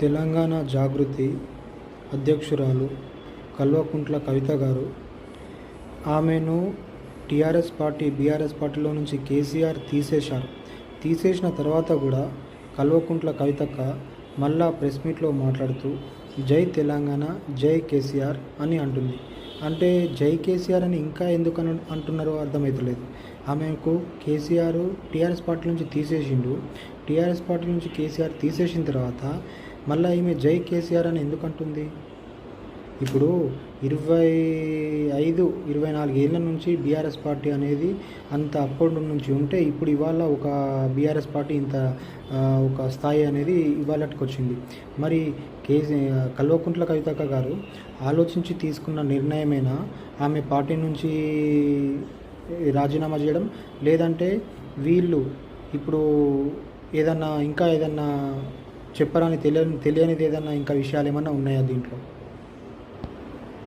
తెలంగాణ జాగృతి అధ్యక్షురాలు కల్వకుంట్ల కవిత గారు ఆమెను బీఆర్ఎస్ పార్టీలో నుంచి కేసీఆర్ తీసేశారు. తీసేసిన తర్వాత కూడా కల్వకుంట్ల కవితక్క మళ్ళా ప్రెస్ మీట్లో మాట్లాడుతూ జై తెలంగాణ, జై కేసీఆర్ అని అంటుంది. అంటే జై కేసీఆర్ అని ఇంకా ఎందుకు అంటున్నారో అర్థమవుతలేదు. ఆమెకు కేసీఆర్ టీఆర్ఎస్ పార్టీ నుంచి తీసేసిండు. టీఆర్ఎస్ పార్టీ నుంచి కేసీఆర్ తీసేసిన తర్వాత మళ్ళీ ఈమె జై కేసీఆర్ అని ఎందుకు అంటుంది? ఇప్పుడు 24 ఏళ్ళ నుంచి బీఆర్ఎస్ పార్టీ అనేది అంత అప్పటి నుంచి ఉంటే ఇప్పుడు ఇవాళ ఒక బీఆర్ఎస్ పార్టీ ఇంత ఒక స్థాయి అనేది ఇవాళకి వచ్చింది. మరి కల్వకుంట్ల కవితక్క గారు ఆలోచించి తీసుకున్న నిర్ణయమేనా ఆమె పార్టీ నుంచి రాజీనామా చేయడం? లేదంటే వీళ్ళు ఇప్పుడు ఏదన్నా చెప్పరాని తెలియనిది ఏదన్నా ఇంకా విషయాలు ఏమన్నా ఉన్నాయా దీంట్లో?